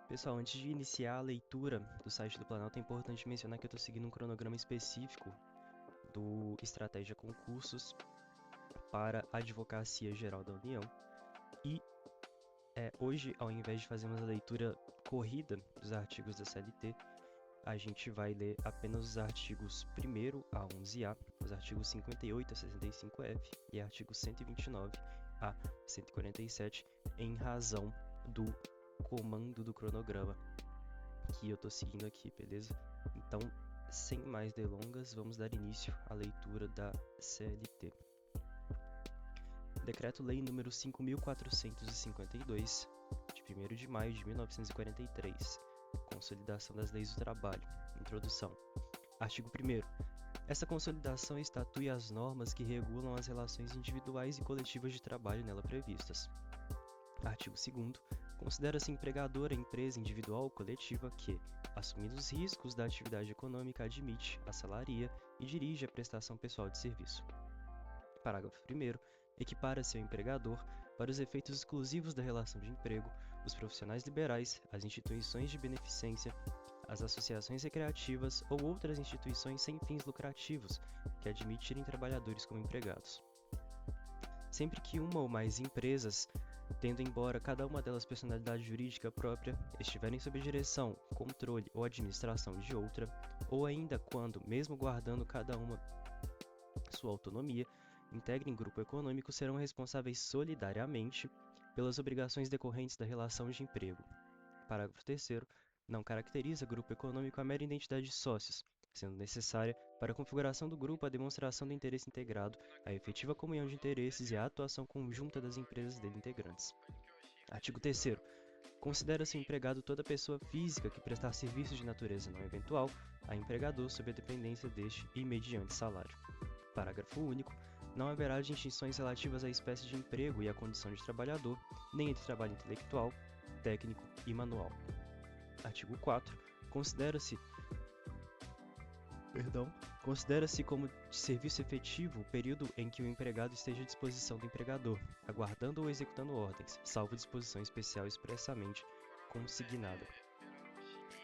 Pessoal, antes de iniciar a leitura do site do Planalto, é importante mencionar que eu estou seguindo um cronograma específico do Estratégia Concursos para a Advocacia Geral da União. E hoje, ao invés de fazermos a leitura corrida dos artigos da CLT, a gente vai ler apenas os artigos 1º a 11A, os artigos 58 a 65F e artigo 129 a 147, em razão do comando do cronograma que eu estou seguindo aqui, beleza? Então, sem mais delongas, vamos dar início à leitura da CLT. Decreto-Lei número 5.452, de 1º de maio de 1943, Consolidação das Leis do Trabalho. Introdução. Artigo 1º. Essa consolidação estatui as normas que regulam as relações individuais e coletivas de trabalho nela previstas. Artigo 2º. Considera-se empregadora a empresa individual ou coletiva que, assumindo os riscos da atividade econômica, admite, assalaria e dirige a prestação pessoal de serviço. Parágrafo 1º. Equipara-se ao empregador, para os efeitos exclusivos da relação de emprego, os profissionais liberais, as instituições de beneficência, as associações recreativas ou outras instituições sem fins lucrativos que admitirem trabalhadores como empregados. Sempre que uma ou mais empresas, tendo embora cada uma delas personalidade jurídica própria, estiverem sob direção, controle ou administração de outra, ou ainda quando, mesmo guardando cada uma sua autonomia, integrem grupo econômico, serão responsáveis solidariamente pelas obrigações decorrentes da relação de emprego. Parágrafo 3º. Não caracteriza grupo econômico a mera identidade de sócios, sendo necessária, para a configuração do grupo, a demonstração do interesse integrado, a efetiva comunhão de interesses e a atuação conjunta das empresas dele integrantes. Artigo 3º. Considera-se empregado toda pessoa física que prestar serviços de natureza não eventual a empregador sob a dependência deste e mediante salário. Parágrafo único. Não haverá distinções relativas à espécie de emprego e à condição de trabalhador, nem entre trabalho intelectual, técnico e manual. Artigo 4º. Considera-se como de serviço efetivo o período em que o empregado esteja à disposição do empregador, aguardando ou executando ordens, salvo disposição especial expressamente consignada.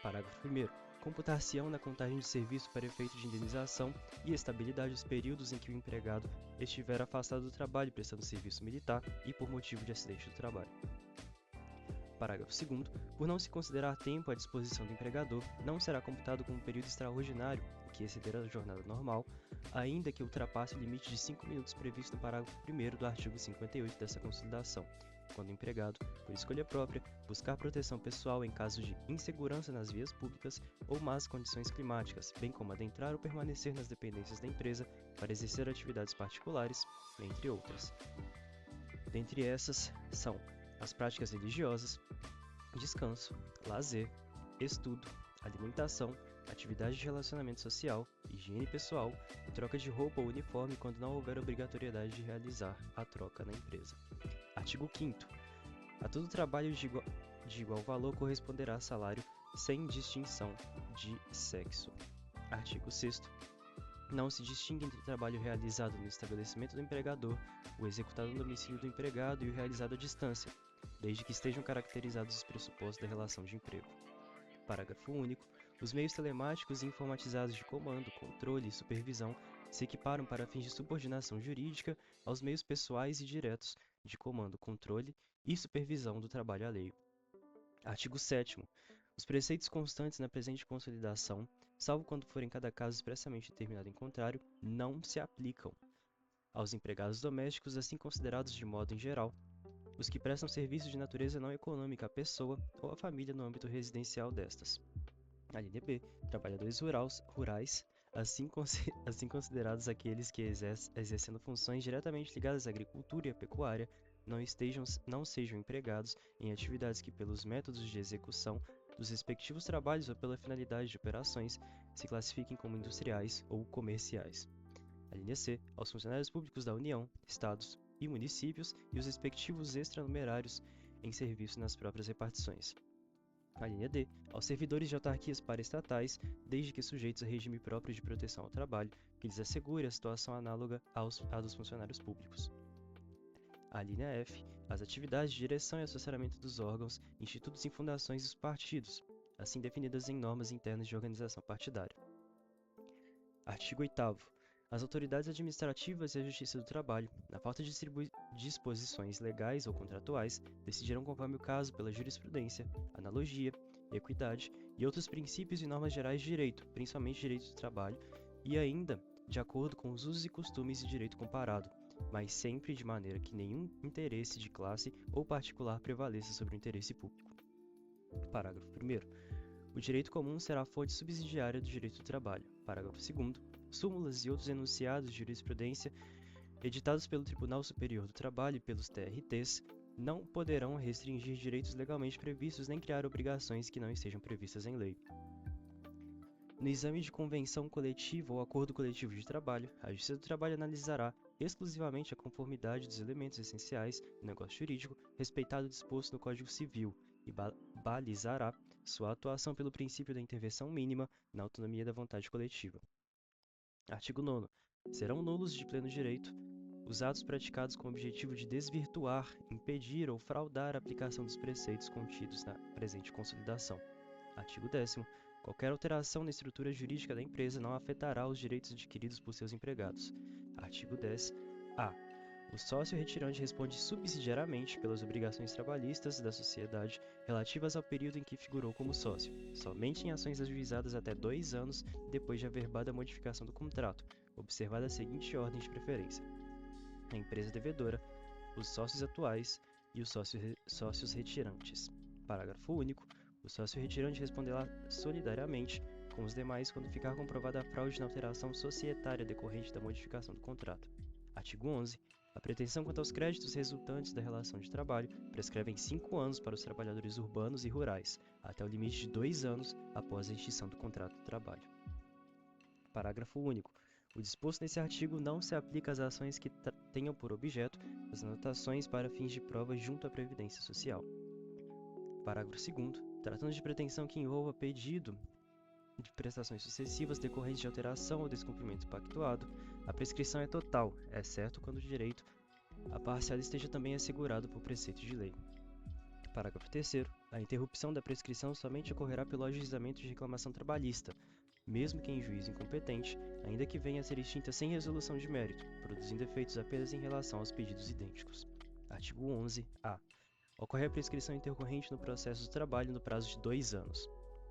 Parágrafo 1º. Computar-se-ão na contagem de serviço para efeito de indenização e estabilidade os períodos em que o empregado estiver afastado do trabalho prestando serviço militar e por motivo de acidente do trabalho. Parágrafo 2º. Por não se considerar tempo à disposição do empregador, não será computado como período extraordinário, que exceder a jornada normal, ainda que ultrapasse o limite de 5 minutos previsto no parágrafo 1º do artigo 58 dessa consolidação, quando o empregado, por escolha própria, buscar proteção pessoal em caso de insegurança nas vias públicas ou más condições climáticas, bem como adentrar ou permanecer nas dependências da empresa para exercer atividades particulares, entre outras. Dentre essas são as práticas religiosas, descanso, lazer, estudo, alimentação, atividade de relacionamento social, higiene pessoal, troca de roupa ou uniforme quando não houver obrigatoriedade de realizar a troca na empresa. Artigo 5º. A todo trabalho de igual valor corresponderá salário sem distinção de sexo. Artigo 6º. Não se distingue entre o trabalho realizado no estabelecimento do empregador, o executado no domicílio do empregado e o realizado à distância, desde que estejam caracterizados os pressupostos da relação de emprego. Parágrafo único. Os meios telemáticos e informatizados de comando, controle e supervisão se equiparam para fins de subordinação jurídica aos meios pessoais e diretos de comando, controle e supervisão do trabalho alheio. Artigo 7º. Os preceitos constantes na presente consolidação, salvo quando for em cada caso expressamente determinado em contrário, não se aplicam aos empregados domésticos, assim considerados de modo em geral, os que prestam serviços de natureza não econômica à pessoa ou à família no âmbito residencial destas. A linha B. Trabalhadores rurais, assim considerados aqueles que exercendo funções diretamente ligadas à agricultura e à pecuária, não sejam empregados em atividades que, pelos métodos de execução dos respectivos trabalhos ou pela finalidade de operações, se classifiquem como industriais ou comerciais. A linha C. Aos funcionários públicos da União, Estados e municípios e os respectivos extranumerários em serviço nas próprias repartições. A linha D. Aos servidores de autarquias paraestatais, desde que sujeitos a regime próprio de proteção ao trabalho, que lhes assegure a situação análoga à dos funcionários públicos. A linha F. as atividades de direção e assessoramento dos órgãos, institutos e fundações dos partidos, assim definidas em normas internas de organização partidária. Artigo 8º. As autoridades administrativas e a Justiça do Trabalho, na falta de disposições legais ou contratuais, decidirão conforme o caso pela jurisprudência, analogia, equidade e outros princípios e normas gerais de direito, principalmente direito do trabalho, e ainda de acordo com os usos e costumes de direito comparado, mas sempre de maneira que nenhum interesse de classe ou particular prevaleça sobre o interesse público. Parágrafo 1º. O direito comum será a fonte subsidiária do direito do trabalho. Parágrafo 2º. Súmulas e outros enunciados de jurisprudência editados pelo Tribunal Superior do Trabalho e pelos TRTs não poderão restringir direitos legalmente previstos nem criar obrigações que não estejam previstas em lei. No exame de convenção coletiva ou acordo coletivo de trabalho, a Justiça do Trabalho analisará exclusivamente a conformidade dos elementos essenciais do negócio jurídico, respeitado o disposto no Código Civil, e balizará sua atuação pelo princípio da intervenção mínima na autonomia da vontade coletiva. Artigo 9º. Serão nulos de pleno direito os atos praticados com o objetivo de desvirtuar, impedir ou fraudar a aplicação dos preceitos contidos na presente consolidação. Artigo 10º. Qualquer alteração na estrutura jurídica da empresa não afetará os direitos adquiridos por seus empregados. Artigo 10-A. O sócio retirante responde subsidiariamente pelas obrigações trabalhistas da sociedade relativas ao período em que figurou como sócio, somente em ações ajuizadas até 2 anos depois de averbada a modificação do contrato, observada a seguinte ordem de preferência: a empresa devedora, os sócios atuais e os sócios retirantes. Parágrafo único. O sócio retirante responderá solidariamente com os demais quando ficar comprovada a fraude na alteração societária decorrente da modificação do contrato. Artigo 11. A pretensão quanto aos créditos resultantes da relação de trabalho prescreve em 5 anos para os trabalhadores urbanos e rurais, até o limite de 2 anos após a extinção do contrato de trabalho. Parágrafo único. O disposto nesse artigo não se aplica às ações que tenham por objeto as anotações para fins de prova junto à Previdência Social. Parágrafo 2º. Tratando de pretensão que envolva pedido de prestações sucessivas decorrentes de alteração ou descumprimento pactuado, a prescrição é total, exceto quando o direito à parcial esteja também assegurado por preceito de lei. Parágrafo 3º. A interrupção da prescrição somente ocorrerá pelo ajuizamento de reclamação trabalhista, mesmo que em juízo incompetente, ainda que venha a ser extinta sem resolução de mérito, produzindo efeitos apenas em relação aos pedidos idênticos. Artigo 11-A. Ocorre a prescrição intercorrente no processo do trabalho no prazo de 2 anos.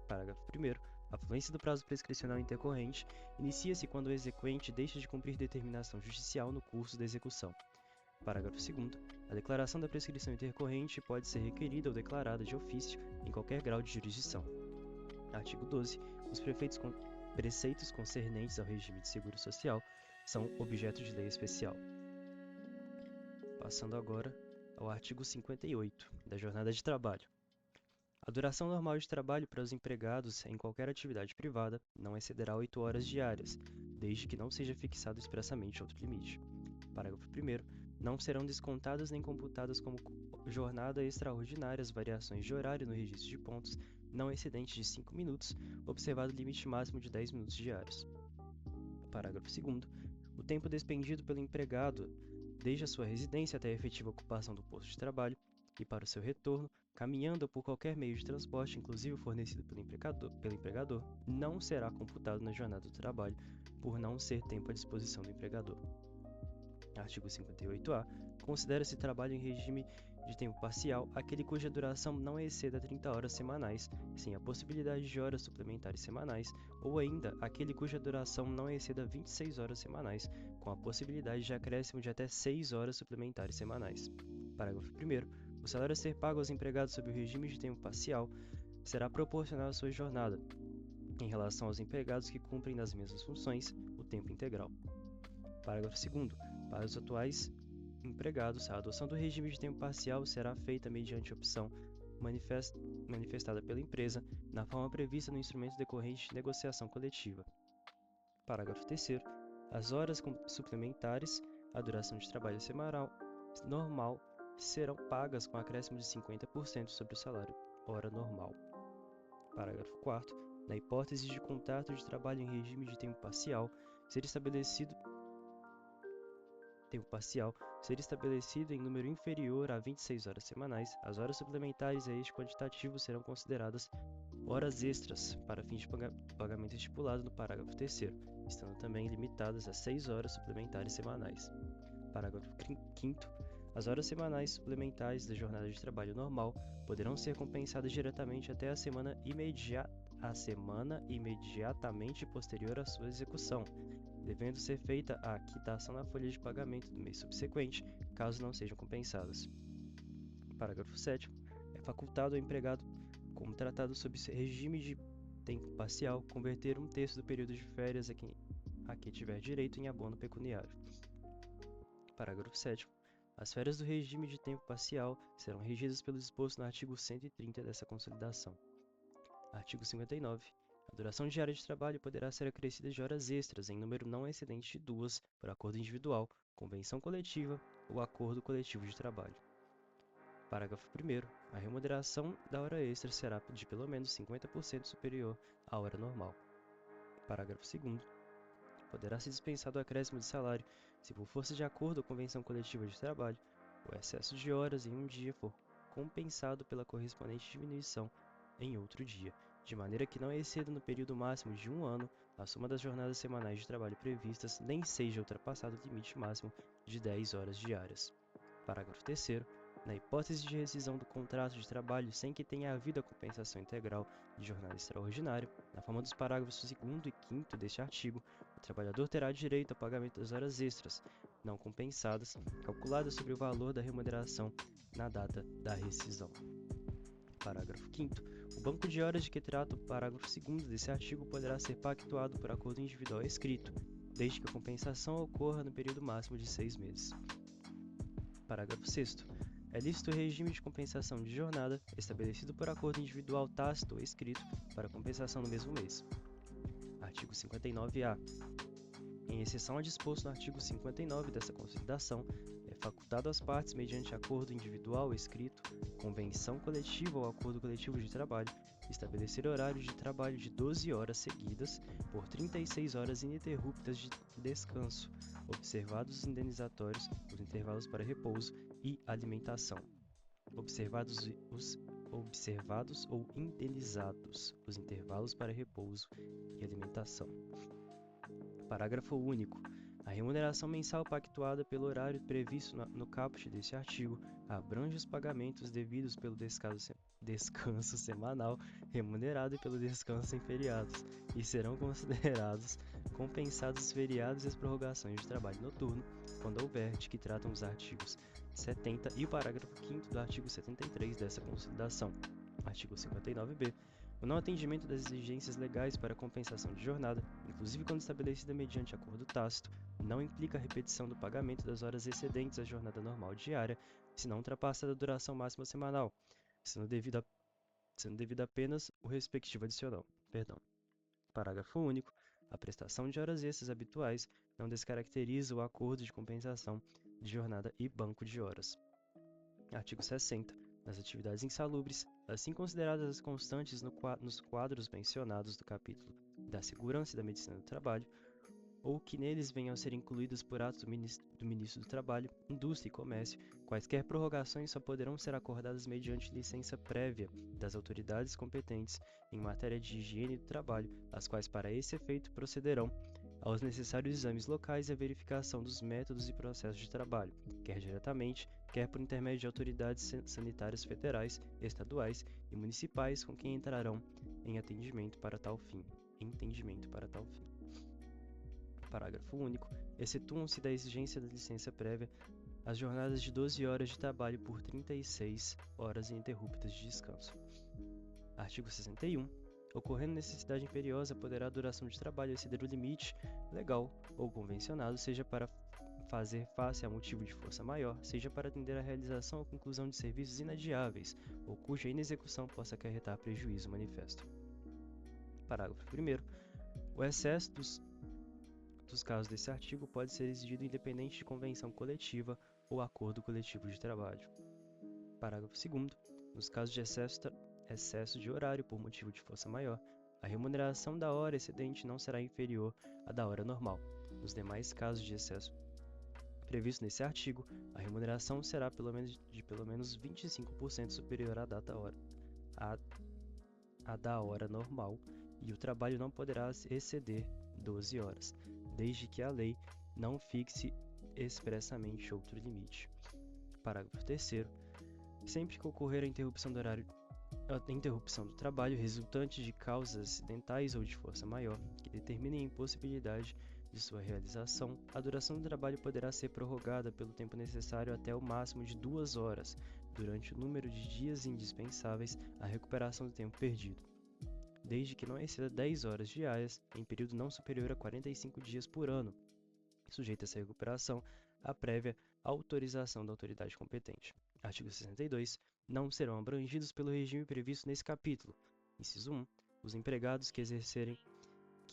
Parágrafo 1º. A fluência do prazo prescricional intercorrente inicia-se quando o exequente deixa de cumprir determinação judicial no curso da execução. Parágrafo 2º. A declaração da prescrição intercorrente pode ser requerida ou declarada de ofício em qualquer grau de jurisdição. Artigo 12. Os preceitos concernentes ao regime de seguro social são objeto de lei especial. Passando agora ao artigo 58 da jornada de trabalho. A duração normal de trabalho para os empregados em qualquer atividade privada não excederá 8 horas diárias, desde que não seja fixado expressamente outro limite. Parágrafo 1º. Não serão descontadas nem computadas como jornada extraordinária as variações de horário no registro de pontos não excedentes de 5 minutos, observado o limite máximo de 10 minutos diários. Parágrafo 2º. O tempo despendido pelo empregado desde a sua residência até a efetiva ocupação do posto de trabalho e para o seu retorno, caminhando ou por qualquer meio de transporte, inclusive fornecido pelo empregador, não será computado na jornada do trabalho, por não ser tempo à disposição do empregador. Artigo 58-A. Considera-se trabalho em regime de tempo parcial aquele cuja duração não exceda 30 horas semanais, sem a possibilidade de horas suplementares semanais, ou ainda aquele cuja duração não exceda 26 horas semanais, com a possibilidade de acréscimo de até 6 horas suplementares semanais. Parágrafo 1º. O salário a ser pago aos empregados sob o regime de tempo parcial será proporcional à sua jornada, em relação aos empregados que cumprem nas mesmas funções o tempo integral. Parágrafo 2º. Para os atuais empregados, a adoção do regime de tempo parcial será feita mediante opção manifestada pela empresa, na forma prevista no instrumento decorrente de negociação coletiva. Parágrafo 3º. As horas suplementares, a duração de trabalho semanal normal, serão pagas com acréscimo de 50% sobre o salário hora normal. Parágrafo 4º. Na hipótese de contrato de trabalho em regime de tempo parcial, ser estabelecido tempo parcial ser estabelecido em número inferior a 26 horas semanais, as horas suplementares a este quantitativo serão consideradas horas extras para fins de pagamento estipulado no parágrafo 3º, estando também limitadas a 6 horas suplementares semanais. Parágrafo 5º. As horas semanais suplementares da jornada de trabalho normal poderão ser compensadas diretamente até a semana imediatamente posterior à sua execução, devendo ser feita a quitação na folha de pagamento do mês subsequente, caso não sejam compensadas. Parágrafo 7º. É facultado ao empregado contratado sob regime de tempo parcial converter 1/3 do período de férias a que tiver direito em abono pecuniário. Parágrafo 7º. As férias do regime de tempo parcial serão regidas pelo disposto no artigo 130 dessa consolidação. Artigo 59. A duração diária de trabalho poderá ser acrescida de horas extras em número não excedente de 2 por acordo individual, convenção coletiva ou acordo coletivo de trabalho. Parágrafo 1º. A remuneração da hora extra será de pelo menos 50% superior à hora normal. Parágrafo 2º. Poderá ser dispensado o acréscimo de salário se por força de acordo ou convenção coletiva de trabalho, o excesso de horas em um dia for compensado pela correspondente diminuição em outro dia, de maneira que não exceda no período máximo de 1 ano a soma das jornadas semanais de trabalho previstas, nem seja ultrapassado o limite máximo de 10 horas diárias. Parágrafo 3º. Na hipótese de rescisão do contrato de trabalho sem que tenha havido a compensação integral de jornada extraordinária, na forma dos parágrafos 2º e 5º deste artigo, o trabalhador terá direito ao pagamento das horas extras não compensadas, calculadas sobre o valor da remuneração na data da rescisão. Parágrafo 5º. O banco de horas de que trata o parágrafo 2º desse artigo poderá ser pactuado por acordo individual escrito, desde que a compensação ocorra no período máximo de 6 meses. Parágrafo 6º. É lícito o regime de compensação de jornada, estabelecido por acordo individual tácito ou escrito, para compensação no mesmo mês. Artigo 59-A. Em exceção ao disposto no artigo 59 dessa consolidação, é facultado às partes, mediante acordo individual escrito, convenção coletiva ou acordo coletivo de trabalho, estabelecer horário de trabalho de 12 horas seguidas por 36 horas ininterruptas de descanso, observados os indenizatórios, os intervalos para repouso e alimentação. Observados ou indenizados os intervalos para repouso e alimentação. Parágrafo único. A remuneração mensal pactuada pelo horário previsto no caput deste artigo abrange os pagamentos devidos pelo descanso semanal remunerado e pelo descanso em feriados, e serão considerados compensados os feriados e as prorrogações de trabalho noturno, quando houver, de que tratam os artigos 70 e o parágrafo 5º do artigo 73 dessa consolidação. Artigo 59-B. O não atendimento das exigências legais para compensação de jornada, inclusive quando estabelecida mediante acordo tácito, não implica a repetição do pagamento das horas excedentes à jornada normal diária, se não ultrapassada a duração máxima semanal, sendo devido apenas o respectivo adicional. Parágrafo único. A prestação de horas extras habituais não descaracteriza o acordo de compensação de jornada e banco de horas. Artigo 60. Nas atividades insalubres, assim consideradas as constantes nos quadros mencionados do capítulo da Segurança e da Medicina do Trabalho, ou que neles venham a ser incluídas por atos do Ministro do Trabalho, Indústria e Comércio, quaisquer prorrogações só poderão ser acordadas mediante licença prévia das autoridades competentes em matéria de higiene do trabalho, as quais para esse efeito procederão aos necessários exames locais e a verificação dos métodos e processos de trabalho, quer diretamente, quer por intermédio de autoridades sanitárias federais, estaduais e municipais com quem entrarão em entendimento para tal fim. Parágrafo único. Excetuam-se da exigência da licença prévia as jornadas de 12 horas de trabalho por 36 horas ininterruptas de descanso. Artigo 61. Ocorrendo necessidade imperiosa, poderá a duração de trabalho exceder o limite legal ou convencionado, seja para fazer face a motivo de força maior, seja para atender à realização ou conclusão de serviços inadiáveis, ou cuja inexecução possa acarretar prejuízo manifesto. Parágrafo 1º. O excesso dos casos desse artigo pode ser exigido independente de convenção coletiva ou acordo coletivo de trabalho. Parágrafo 2º. Nos casos de excesso de horário por motivo de força maior, a remuneração da hora excedente não será inferior à da hora normal. Nos demais casos de excesso previsto nesse artigo, a remuneração será de pelo menos 25% superior à da hora normal e o trabalho não poderá exceder 12 horas, desde que a lei não fixe expressamente outro limite. Parágrafo 3º. Sempre que ocorrer a interrupção do trabalho resultante de causas acidentais ou de força maior que determinem a impossibilidade de sua realização, a duração do trabalho poderá ser prorrogada pelo tempo necessário até o máximo de 2 horas, durante o número de dias indispensáveis à recuperação do tempo perdido, desde que não exceda 10 horas diárias em período não superior a 45 dias por ano, sujeita essa recuperação à prévia autorização da autoridade competente. Artigo 62. Não serão abrangidos pelo regime previsto nesse capítulo. Inciso 1. Os empregados que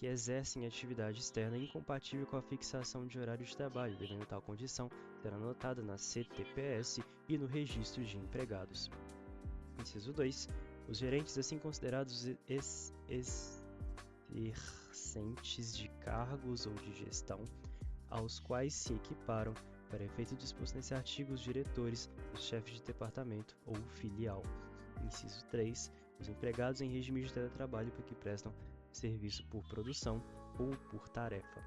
exercem atividade externa incompatível com a fixação de horário de trabalho, devendo tal condição ser anotada na CTPS e no registro de empregados. Inciso 2. Os gerentes assim considerados exercentes de cargos ou de gestão, aos quais se equiparam, para efeito disposto nesse artigo, os diretores, os chefes de departamento ou filial. Inciso 3. Os empregados em regime de teletrabalho porque prestam serviço por produção ou por tarefa.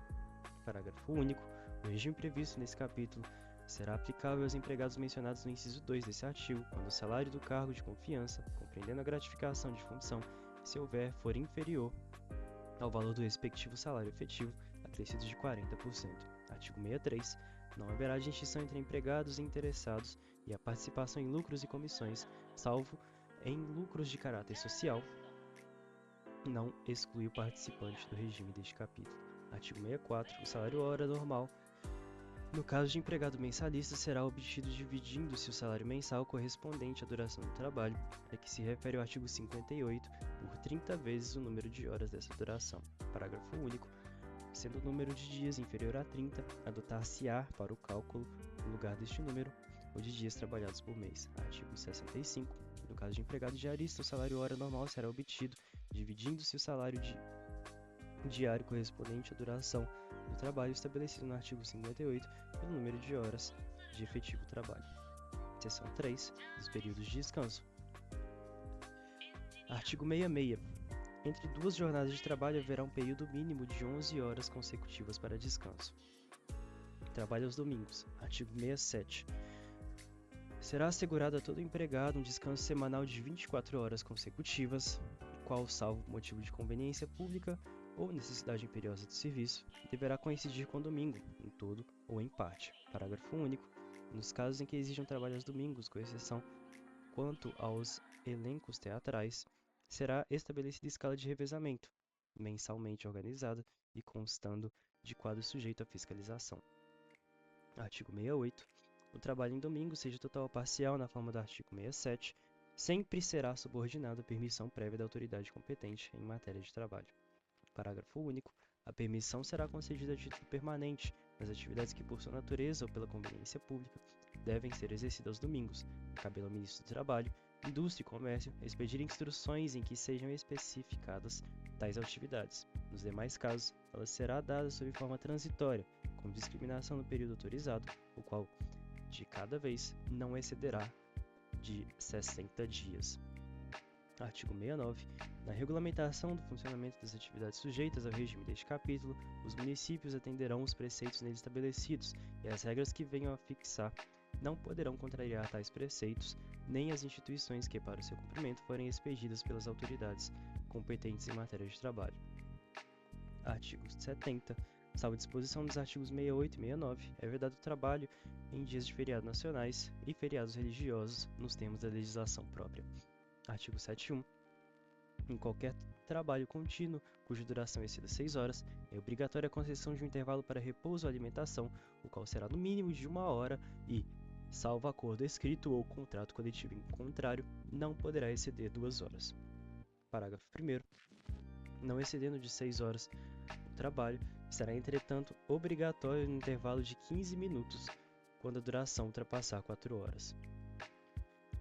Parágrafo único. O regime previsto nesse capítulo será aplicável aos empregados mencionados no inciso 2 desse artigo, quando o salário do cargo de confiança, compreendendo a gratificação de função, se houver, for inferior ao valor do respectivo salário efetivo, acrescido de 40%. Artigo 63. Não haverá distinção entre empregados e interessados e a participação em lucros e comissões, salvo em lucros de caráter social, não exclui o participante do regime deste capítulo. Artigo 64. O salário hora normal, no caso de empregado mensalista, será obtido dividindo-se o salário mensal correspondente à duração do trabalho, a que se refere o artigo 58, por 30 vezes o número de horas dessa duração. Parágrafo único. Sendo o número de dias inferior a 30, adotar-se-á para o cálculo, no lugar deste número, o de dias trabalhados por mês. Artigo 65. No caso de empregado diarista, o salário hora normal será obtido dividindo-se o salário diário correspondente à duração do trabalho estabelecido no artigo 58 pelo número de horas de efetivo trabalho. Seção 3. Dos períodos de descanso. Artigo 66. Entre duas jornadas de trabalho haverá um período mínimo de 11 horas consecutivas para descanso. Trabalho aos domingos. Artigo 67. Será assegurado a todo empregado um descanso semanal de 24 horas consecutivas, o qual, salvo motivo de conveniência pública ou necessidade imperiosa do serviço, deverá coincidir com o domingo, em todo ou em parte. Parágrafo único. Nos casos em que exijam trabalho aos domingos, com exceção quanto aos elencos teatrais, será estabelecida escala de revezamento, mensalmente organizada e constando de quadro sujeito à fiscalização. Artigo 68. O trabalho em domingo, seja total ou parcial, na forma do artigo 67, sempre será subordinado à permissão prévia da autoridade competente em matéria de trabalho. Parágrafo único. A permissão será concedida a título permanente nas atividades que, por sua natureza ou pela conveniência pública, devem ser exercidas aos domingos. Cabelo ao Ministro do Trabalho, Indústria e Comércio expedir instruções em que sejam especificadas tais atividades. Nos demais casos, ela será dada sob forma transitória, com discriminação no período autorizado, o qual, de cada vez, não excederá de 60 dias. Artigo 69. Na regulamentação do funcionamento das atividades sujeitas ao regime deste capítulo, os municípios atenderão os preceitos neles estabelecidos e as regras que venham a fixar não poderão contrariar tais preceitos, nem as instituições que, para o seu cumprimento, forem expedidas pelas autoridades competentes em matéria de trabalho. Artigo 70. Salvo disposição dos artigos 68 e 69, é vedado o trabalho em dias de feriados nacionais e feriados religiosos, nos termos da legislação própria. Artigo 71. Em qualquer trabalho contínuo, cuja duração exceda 6 horas, é obrigatória a concessão de um intervalo para repouso ou alimentação, o qual será no mínimo de 1 hora e, salvo acordo escrito ou contrato coletivo em contrário, não poderá exceder 2 horas. Parágrafo 1º. Não excedendo de 6 horas o trabalho, será, entretanto, obrigatório no intervalo de 15 minutos, quando a duração ultrapassar 4 horas.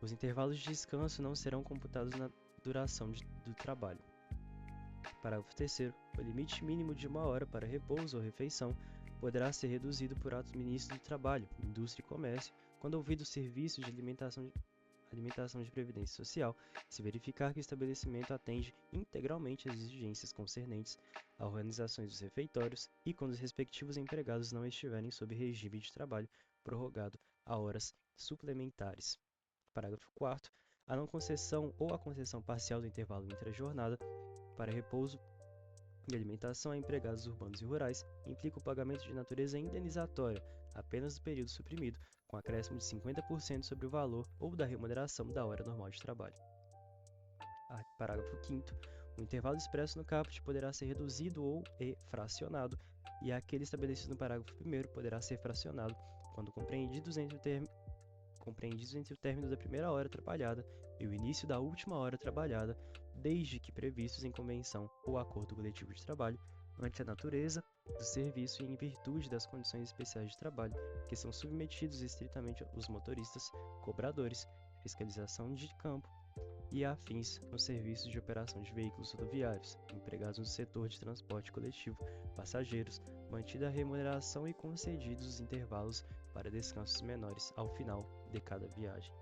Os intervalos de descanso não serão computados na duração do trabalho. Parágrafo 3º. O limite mínimo de 1 hora para repouso ou refeição poderá ser reduzido por atos ministros do Trabalho, Indústria e Comércio, quando ouvido serviços de alimentação de previdência social, se verificar que o estabelecimento atende integralmente às exigências concernentes a organizações dos refeitórios e quando os respectivos empregados não estiverem sob regime de trabalho prorrogado a horas suplementares. Parágrafo 4º. A não concessão ou a concessão parcial do intervalo entre a jornada para repouso e alimentação a empregados urbanos e rurais implica o pagamento de natureza indenizatória apenas do período suprimido, com acréscimo de 50% sobre o valor ou da remuneração da hora normal de trabalho. Parágrafo 5º. O intervalo expresso no caput poderá ser reduzido ou fracionado, e aquele estabelecido no parágrafo 1º poderá ser fracionado quando compreendidos entre o término da primeira hora trabalhada e o início da última hora trabalhada, desde que previstos em convenção ou acordo coletivo de trabalho, ante a natureza do serviço e em virtude das condições especiais de trabalho, que são submetidos estritamente os motoristas, cobradores, fiscalização de campo e afins nos serviços de operação de veículos rodoviários, empregados no setor de transporte coletivo, passageiros, mantida a remuneração e concedidos os intervalos para descansos menores ao final de cada viagem.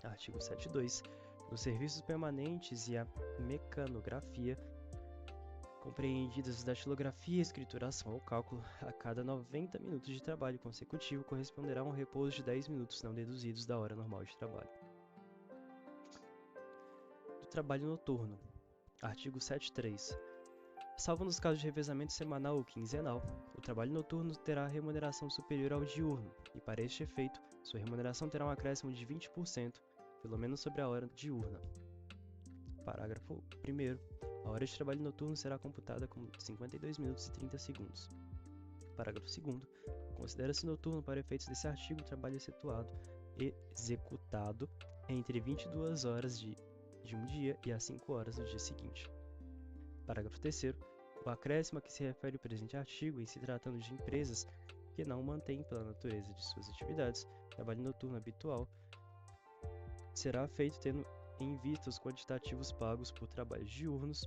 Artigo 7.2. Nos serviços permanentes e a mecanografia, compreendidas datilografia, escrituração ou cálculo, a cada 90 minutos de trabalho consecutivo corresponderá um repouso de 10 minutos não deduzidos da hora normal de trabalho. Do trabalho noturno. Artigo 7.3. Salvo nos casos de revezamento semanal ou quinzenal, o trabalho noturno terá remuneração superior ao diurno, e para este efeito, sua remuneração terá um acréscimo de 20%, pelo menos sobre a hora diurna. Parágrafo 1º. A hora de trabalho noturno será computada como 52 minutos e 30 segundos. Parágrafo 2º. Considera-se noturno para efeitos desse artigo o trabalho executado entre 22 horas de um dia e as 5 horas do dia seguinte. Parágrafo 3º. O acréscimo a que se refere o presente artigo, em se tratando de empresas que não mantêm pela natureza de suas atividades trabalho noturno habitual, será feito tendo em vista os quantitativos pagos por trabalhos diurnos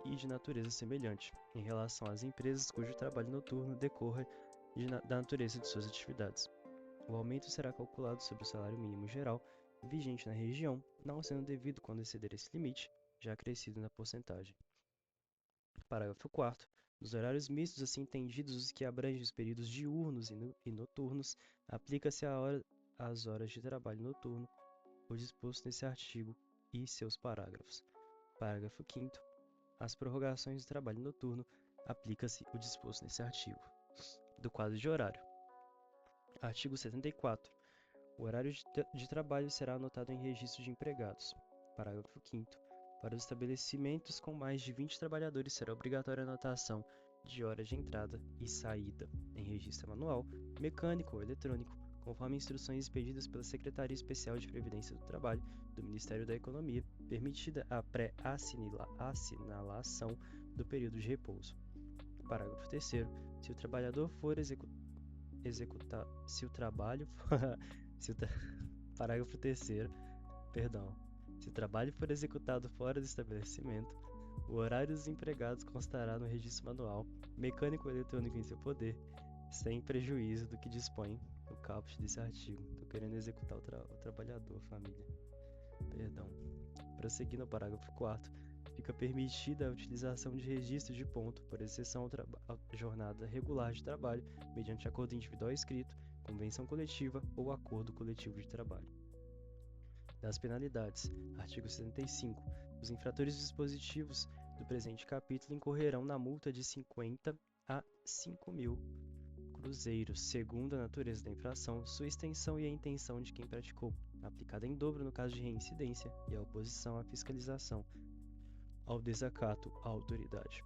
e de natureza semelhante, em relação às empresas cujo trabalho noturno decorra da natureza de suas atividades. O aumento será calculado sobre o salário mínimo geral vigente na região, não sendo devido quando exceder esse limite, já acrescido na porcentagem. Parágrafo 4º. Nos horários mistos assim entendidos os que abrangem os períodos diurnos e noturnos, aplica-se às horas de trabalho noturno o disposto nesse artigo e seus parágrafos. Parágrafo 5º. Às prorrogações do trabalho noturno, aplica-se o disposto nesse artigo. Do quadro de horário. Artigo 74. O horário de trabalho será anotado em registro de empregados. Parágrafo 5º. Para os estabelecimentos com mais de 20 trabalhadores será obrigatória a anotação de horas de entrada e saída em registro manual, mecânico ou eletrônico, conforme instruções expedidas pela Secretaria Especial de Previdência do Trabalho do Ministério da Economia, permitida a pré-assinalação do período de repouso. Parágrafo 3º. Se o trabalhador for Parágrafo 3º. Se o trabalho for executado fora do estabelecimento, o horário dos empregados constará no registro manual, mecânico ou eletrônico em seu poder, sem prejuízo do que dispõe o caput desse artigo. Estou querendo executar o trabalhador, família. Prosseguindo ao parágrafo 4º, fica permitida a utilização de registro de ponto, por exceção à jornada regular de trabalho, mediante acordo individual escrito, convenção coletiva ou acordo coletivo de trabalho. Das penalidades. Artigo 75. Os infratores dispositivos do presente capítulo incorrerão na multa de 50 a 5.000 cruzeiros, segundo a natureza da infração, sua extensão e a intenção de quem praticou, aplicada em dobro no caso de reincidência e a oposição à fiscalização, ao desacato à autoridade.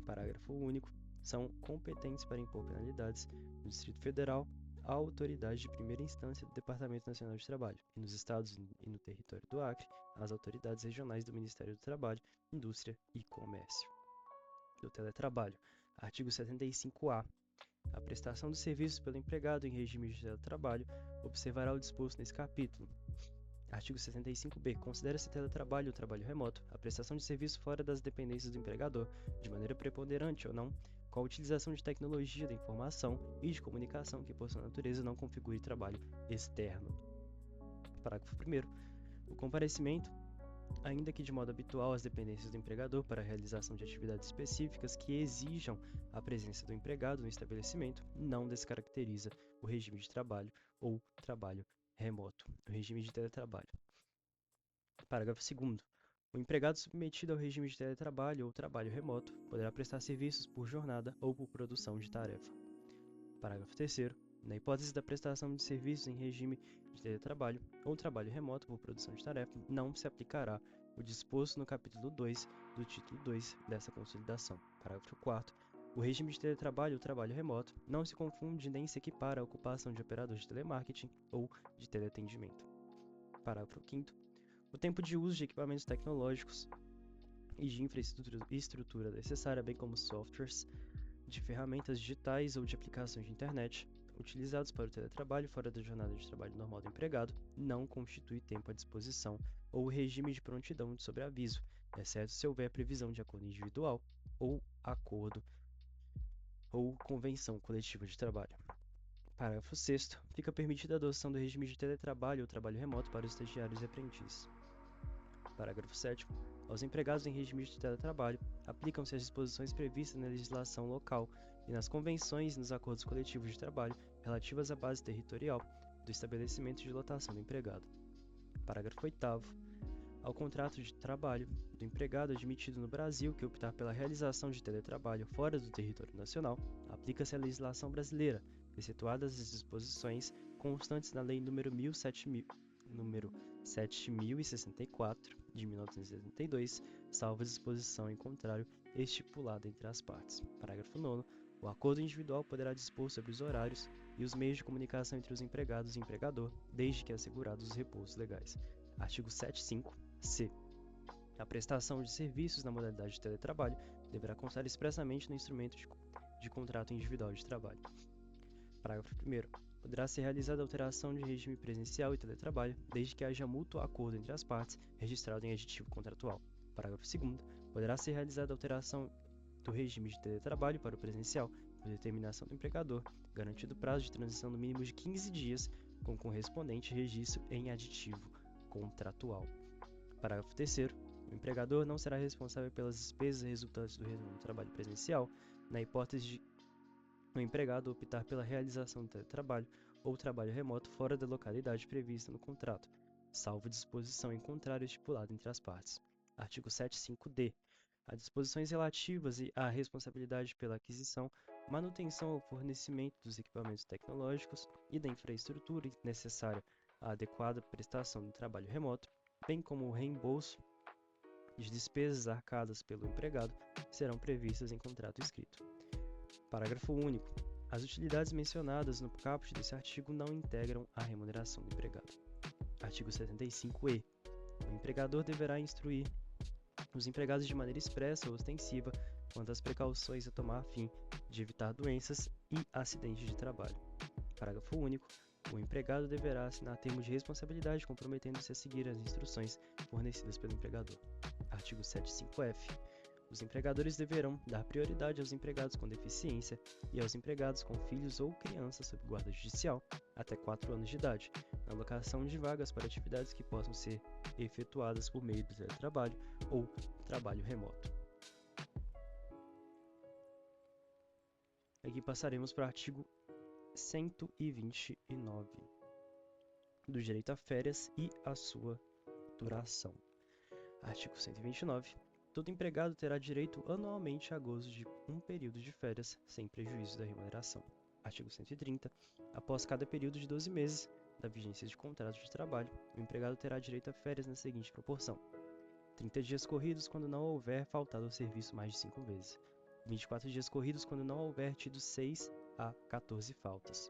Parágrafo único. São competentes para impor penalidades no Distrito Federal a autoridade de primeira instância do Departamento Nacional de Trabalho, e nos estados e no território do Acre, as autoridades regionais do Ministério do Trabalho, Indústria e Comércio. Do teletrabalho. Artigo 75-A. A prestação de serviços pelo empregado em regime de teletrabalho observará o disposto nesse capítulo. Artigo 75-B. Considera-se teletrabalho ou trabalho remoto a prestação de serviço fora das dependências do empregador, de maneira preponderante ou não, com a utilização de tecnologia da informação e de comunicação que, por sua natureza, não configure trabalho externo. Parágrafo 1º. O comparecimento, ainda que de modo habitual, às dependências do empregador para a realização de atividades específicas que exijam a presença do empregado no estabelecimento, não descaracteriza o regime de trabalho ou trabalho remoto, o regime de teletrabalho. Parágrafo 2º. O empregado submetido ao regime de teletrabalho ou trabalho remoto poderá prestar serviços por jornada ou por produção de tarefa. Parágrafo 3º. Na hipótese da prestação de serviços em regime de teletrabalho ou trabalho remoto por produção de tarefa, não se aplicará o disposto no capítulo 2 do título 2 dessa consolidação. Parágrafo 4º. O regime de teletrabalho ou trabalho remoto não se confunde nem se equipara à ocupação de operadores de telemarketing ou de teleatendimento. Parágrafo 5º. O tempo de uso de equipamentos tecnológicos e de infraestrutura necessária, bem como softwares de ferramentas digitais ou de aplicações de internet, utilizados para o teletrabalho fora da jornada de trabalho normal do empregado, não constitui tempo à disposição ou regime de prontidão de sobreaviso, exceto se houver previsão de acordo individual ou acordo ou convenção coletiva de trabalho. Parágrafo 6º. Fica permitida a adoção do regime de teletrabalho ou trabalho remoto para os estagiários e aprendizes. Parágrafo 7º. Aos empregados em regime de teletrabalho, aplicam-se as disposições previstas na legislação local e nas convenções e nos acordos coletivos de trabalho relativas à base territorial do estabelecimento de lotação do empregado. Parágrafo 8º. Ao contrato de trabalho do empregado admitido no Brasil que optar pela realização de teletrabalho fora do território nacional, aplica-se a legislação brasileira, excetuadas as disposições constantes na Lei nº 7064, de 1972, salvo a disposição em contrário estipulada entre as partes. Parágrafo 9º. O acordo individual poderá dispor sobre os horários e os meios de comunicação entre os empregados e empregador, desde que assegurados os repousos legais. Artigo 75-C. A prestação de serviços na modalidade de teletrabalho deverá constar expressamente no instrumento de contrato individual de trabalho. Parágrafo 1º. Poderá ser realizada alteração de regime presencial e teletrabalho, desde que haja mútuo acordo entre as partes, registrado em aditivo contratual. Parágrafo 2º. Poderá ser realizada alteração do regime de teletrabalho para o presencial, por determinação do empregador, garantido prazo de transição no mínimo de 15 dias, com correspondente registro em aditivo contratual. Parágrafo 3º. O empregador não será responsável pelas despesas resultantes do retorno do trabalho presencial, na hipótese de o empregado optar pela realização do teletrabalho ou trabalho remoto fora da localidade prevista no contrato, salvo disposição em contrário estipulada entre as partes. Artigo 75-D. As disposições relativas à responsabilidade pela aquisição, manutenção ou fornecimento dos equipamentos tecnológicos e da infraestrutura necessária à adequada prestação do trabalho remoto, bem como o reembolso de despesas arcadas pelo empregado, serão previstas em contrato escrito. Parágrafo único. As utilidades mencionadas no caput desse artigo não integram a remuneração do empregado. Artigo 75-E. O empregador deverá instruir os empregados de maneira expressa ou ostensiva quanto às precauções a tomar a fim de evitar doenças e acidentes de trabalho. Parágrafo único. O empregado deverá assinar termo de responsabilidade comprometendo-se a seguir as instruções fornecidas pelo empregador. Artigo 75-F. Os empregadores deverão dar prioridade aos empregados com deficiência e aos empregados com filhos ou crianças sob guarda judicial até 4 anos de idade, na alocação de vagas para atividades que possam ser efetuadas por meio do teletrabalho ou trabalho remoto. Aqui passaremos para o artigo 129 do direito a férias e a sua duração. Artigo 129. Todo empregado terá direito anualmente a gozo de um período de férias, sem prejuízo da remuneração. Artigo 130. Após cada período de 12 meses da vigência de contrato de trabalho, o empregado terá direito a férias na seguinte proporção: 30 dias corridos quando não houver faltado ao serviço mais de 5 vezes, 24 dias corridos quando não houver tido 6 a 14 faltas,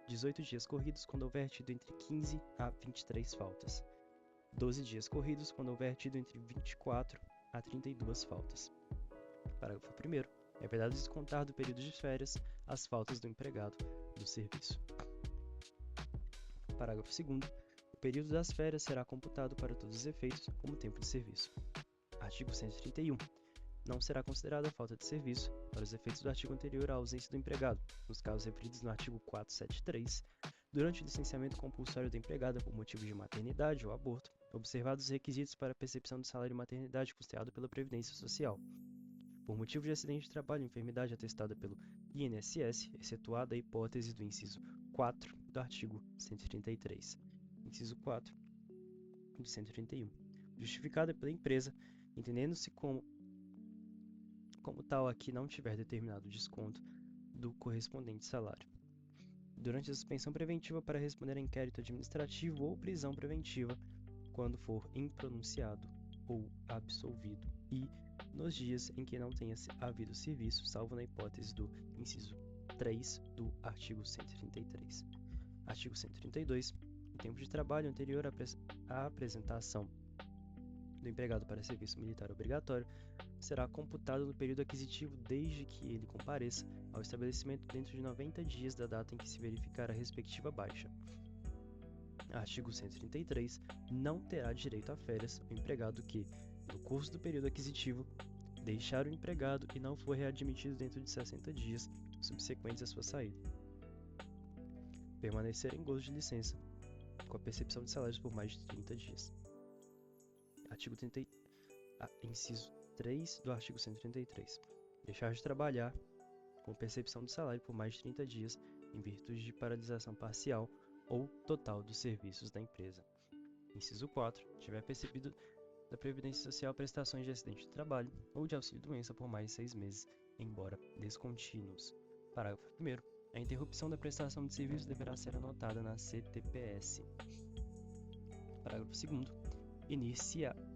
18 dias corridos quando houver tido entre 15 a 23 faltas, 12 dias corridos quando houver tido entre 24 a 32 faltas. Parágrafo 1º. É vedado descontar do período de férias as faltas do empregado do serviço. Parágrafo 2º. O período das férias será computado para todos os efeitos como tempo de serviço. Artigo 131. não será considerada falta de serviço para os efeitos do artigo anterior à ausência do empregado, nos casos referidos no artigo 473, durante o licenciamento compulsório da empregada por motivo de maternidade ou aborto, observados os requisitos para a percepção do salário de maternidade custeado pela Previdência Social. Por motivo de acidente de trabalho ou enfermidade atestada pelo INSS, excetuada a hipótese do inciso 4 do artigo 133, inciso 4 do 131, justificada pela empresa, entendendo-se como tal aqui não tiver determinado desconto do correspondente salário. Durante a suspensão preventiva para responder a inquérito administrativo ou prisão preventiva, quando for impronunciado ou absolvido, e nos dias em que não tenha havido serviço, salvo na hipótese do inciso 3 do artigo 133. Artigo 132. O tempo de trabalho anterior à apresentação do empregado para serviço militar obrigatório será computado no período aquisitivo desde que ele compareça ao estabelecimento dentro de 90 dias da data em que se verificar a respectiva baixa. Artigo 133. Não terá direito a férias o empregado que, no curso do período aquisitivo, deixar o empregado e não for readmitido dentro de 60 dias subsequentes à sua saída. Permanecer em gozo de licença, com a percepção de salários por mais de 30 dias. Artigo 30, inciso 3 do artigo 133. Deixar de trabalhar com percepção de salário por mais de 30 dias em virtude de paralisação parcial ou total dos serviços da empresa. Inciso 4. Tiver percebido da Previdência Social prestações de acidente de trabalho ou de auxílio-doença por mais de 6 meses, embora descontínuos. Parágrafo 1º. A interrupção da prestação de serviço deverá ser anotada na CTPS. Parágrafo 2º.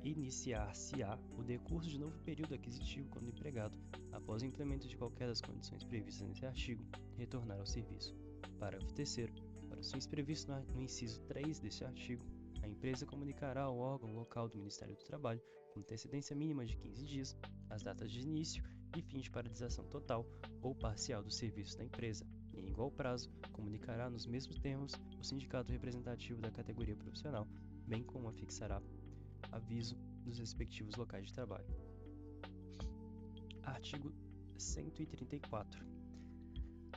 Iniciar-se-á o decurso de novo período aquisitivo quando o empregado, após o implemento de qualquer das condições previstas nesse artigo, retornar ao serviço. Parágrafo 3º. Para os fins previstos no inciso 3 deste artigo, a empresa comunicará ao órgão local do Ministério do Trabalho, com antecedência mínima de 15 dias, as datas de início e fim de paralisação total ou parcial do serviço da empresa, e em igual prazo, comunicará nos mesmos termos o sindicato representativo da categoria profissional, bem como afixará aviso dos respectivos locais de trabalho. Artigo 134.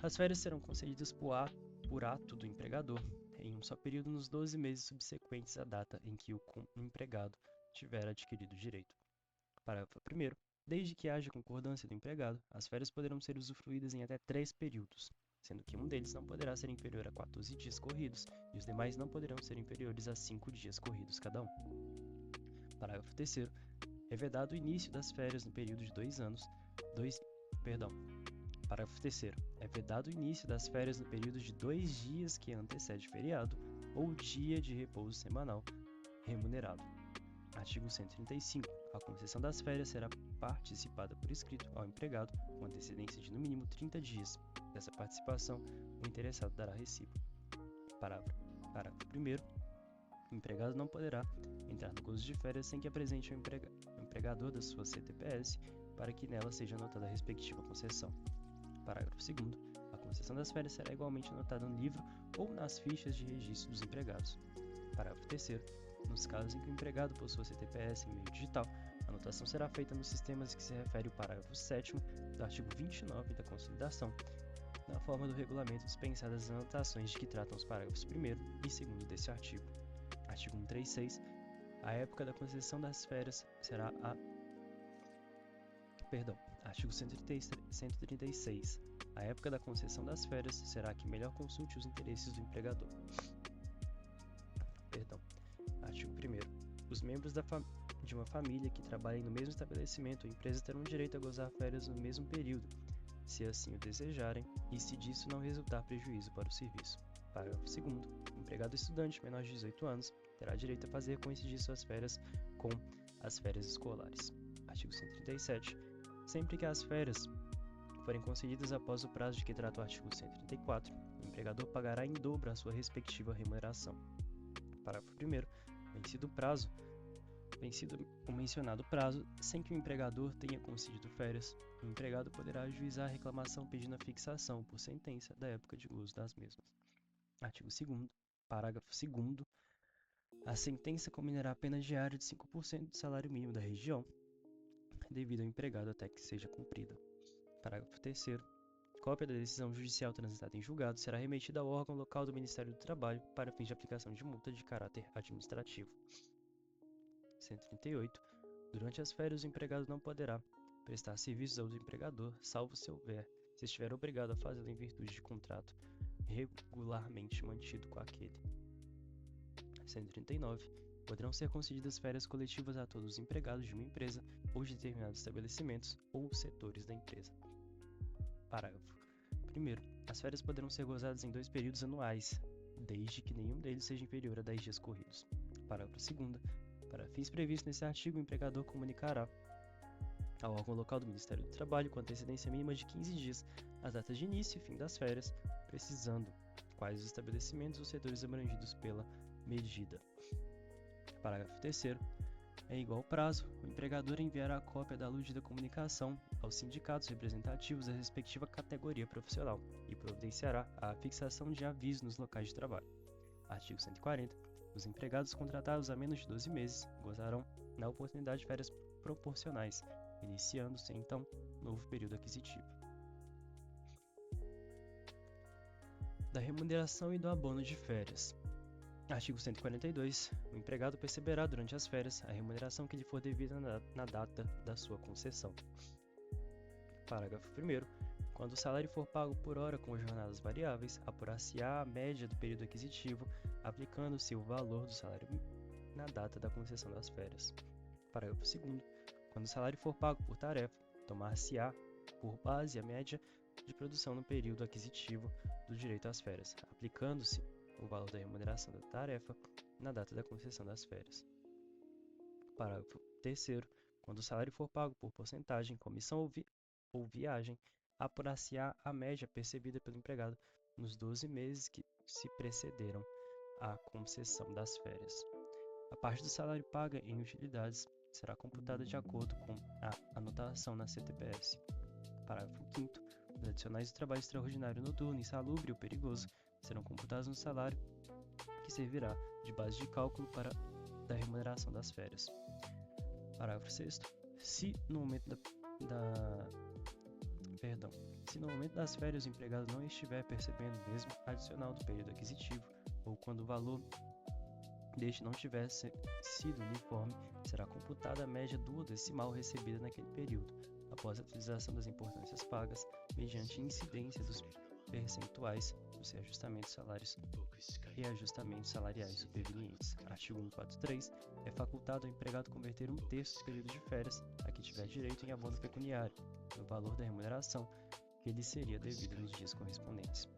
As férias serão concedidas por ato do empregador em um só período nos 12 meses subsequentes à data em que o empregado tiver adquirido o direito. Parágrafo 1º. Desde que haja concordância do empregado, as férias poderão ser usufruídas em até 3 períodos, sendo que um deles não poderá ser inferior a 14 dias corridos e os demais não poderão ser inferiores a 5 dias corridos cada um. Parágrafo 3º. É vedado o início das férias no período de 2 anos. Parágrafo 3º. É vedado o início das férias no período de 2 dias que antecede feriado ou dia de repouso semanal remunerado. Artigo 135. A concessão das férias será participada por escrito ao empregado com antecedência de no mínimo 30 dias. Dessa participação, o interessado dará recibo. Parágrafo 1º. O empregado não poderá entrar no gozo de férias sem que apresente ao empregador da sua CTPS para que nela seja anotada a respectiva concessão. Parágrafo 2º. A concessão das férias será igualmente anotada no livro ou nas fichas de registro dos empregados. Parágrafo 3º. Nos casos em que o empregado possua CTPS em meio digital, a anotação será feita nos sistemas que se refere o parágrafo 7º do artigo 29 da Consolidação, na forma do regulamento dispensadas as anotações de que tratam os parágrafos 1º e 2º desse artigo. Artigo 136. A época da concessão das férias será Artigo 136. A época da concessão das férias será a que melhor consulte os interesses do empregador. Artigo 1º. Os membros de uma família que trabalhem no mesmo estabelecimento ou empresa terão direito a gozar férias no mesmo período, se assim o desejarem, e se disso não resultar prejuízo para o serviço. Parágrafo 2º. O empregado estudante menor de 18 anos terá direito a fazer coincidir suas férias com as férias escolares. Artigo 137. Sempre que as férias forem concedidas após o prazo de que trata o artigo 134, o empregador pagará em dobro a sua respectiva remuneração. Parágrafo 1º. Vencido o mencionado prazo, sem que o empregador tenha concedido férias, o empregado poderá ajuizar a reclamação pedindo a fixação, por sentença, da época de gozo das mesmas. Artigo 2º. Parágrafo 2º. A sentença combinará a pena diária de 5% do salário mínimo da região, devido ao empregado até que seja cumprida. Parágrafo 3º. Cópia da decisão judicial transitada em julgado será remetida ao órgão local do Ministério do Trabalho para fins de aplicação de multa de caráter administrativo. 138. Durante as férias, o empregado não poderá prestar serviços ao empregador, salvo se estiver obrigado a fazê-lo em virtude de contrato regularmente mantido com aquele. 139. Poderão ser concedidas férias coletivas a todos os empregados de uma empresa ou de determinados estabelecimentos ou setores da empresa. Parágrafo 1º. As férias poderão ser gozadas em 2 períodos anuais, desde que nenhum deles seja inferior a 10 dias corridos. Parágrafo 2º. Para fins previstos nesse artigo, o empregador comunicará ao órgão local do Ministério do Trabalho com antecedência mínima de 15 dias as datas de início e fim das férias, precisando quais os estabelecimentos ou setores abrangidos pela medida. Parágrafo 3º. Em igual prazo, o empregador enviará a cópia da aludida comunicação aos sindicatos representativos da respectiva categoria profissional e providenciará a fixação de aviso nos locais de trabalho. Artigo 140. Os empregados contratados há menos de 12 meses gozarão na oportunidade de férias proporcionais, iniciando-se então novo período aquisitivo. Da remuneração e do abono de férias. Artigo 142. O empregado perceberá durante as férias a remuneração que lhe for devida na data da sua concessão. Parágrafo 1º. Quando o salário for pago por hora com jornadas variáveis, apurar-se-á a média do período aquisitivo, aplicando-se o valor do salário na data da concessão das férias. Parágrafo 2º. Quando o salário for pago por tarefa, tomar-se-á por base a média de produção no período aquisitivo do direito às férias, aplicando-se o valor da remuneração da tarefa na data da concessão das férias. Parágrafo 3º. Quando o salário for pago por porcentagem, comissão ou viagem, apurar-se-á a média percebida pelo empregado nos 12 meses que se precederam à concessão das férias. A parte do salário paga em utilidades será computada de acordo com a anotação na CTPS. Parágrafo 5º. Os adicionais do trabalho extraordinário noturno, insalubre ou perigoso serão computados no salário que servirá de base de cálculo da remuneração das férias. Parágrafo 6º. Se no momento das férias o empregado não estiver percebendo mesmo adicional do período aquisitivo, ou quando o valor deste não tiver sido uniforme, será computada a média duodecimal recebida naquele período, após a utilização das importâncias pagas, mediante incidência dos percentuais dos reajustamentos salariais supervenientes. Artigo 143. É facultado ao empregado converter 1/3 do período de férias a que tiver direito em abono pecuniário, no valor da remuneração que lhe seria devida nos dias correspondentes.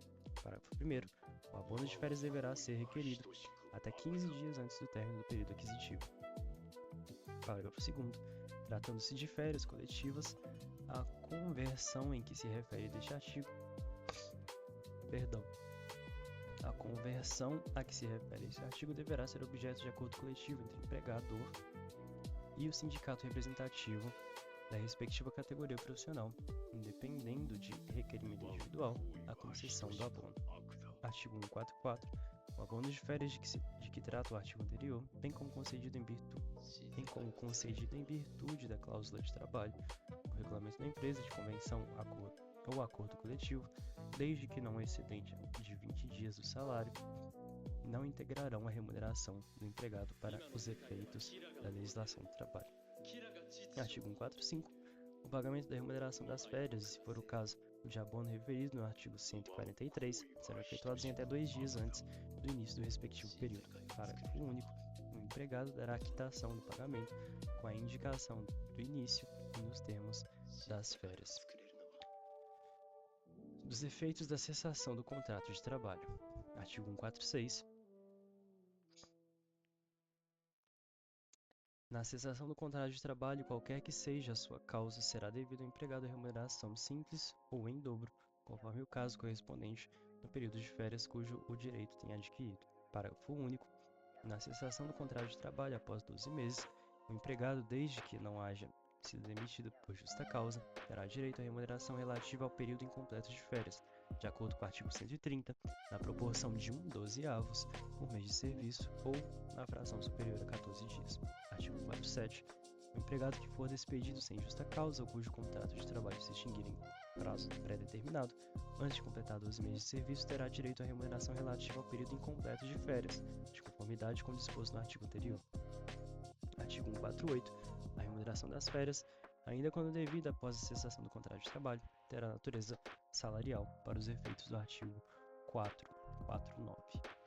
Parágrafo 1º. O abono de férias deverá ser requerido até 15 dias antes do término do período aquisitivo. Parágrafo 2º. Tratando-se de férias coletivas, a conversão em que se refere deste artigo A conversão a que se refere esse artigo deverá ser objeto de acordo coletivo entre o empregador e o sindicato representativo da respectiva categoria profissional, independendo de requerimento individual, a concessão do abono. Artigo 144. O abono de férias de que trata o artigo anterior, bem como concedido em virtude da cláusula de trabalho, o regulamento da empresa, de convenção ou acordo coletivo, desde que não excedente de 20 dias do salário, não integrarão a remuneração do empregado para os efeitos da legislação do trabalho. Artigo 145. O pagamento da remuneração das férias, se for o caso o de abono referido no artigo 143, será efetuado em até 2 dias antes do início do respectivo período. Parágrafo único. O empregado dará a quitação do pagamento com a indicação do início e nos termos das férias. Dos efeitos da cessação do contrato de trabalho. Artigo 146. Na cessação do contrato de trabalho, qualquer que seja a sua causa, será devido ao empregado a remuneração simples ou em dobro, conforme o caso correspondente no período de férias cujo o direito tenha adquirido. Parágrafo único. Na cessação do contrato de trabalho após 12 meses, o empregado, desde que não haja sido demitido por justa causa, terá direito à remuneração relativa ao período incompleto de férias, de acordo com o artigo 130, na proporção de 1/12 por mês de serviço ou na fração superior a 14 dias. Artigo 47. O O empregado que for despedido sem justa causa ou cujo contrato de trabalho se extinguir em prazo pré-determinado, antes de completar 12 meses de serviço, terá direito à remuneração relativa ao período incompleto de férias, de conformidade com o disposto no artigo anterior. Artigo 148. A remuneração das férias, ainda quando devida após a cessação do contrato de trabalho, terá natureza salarial para os efeitos do artigo 449.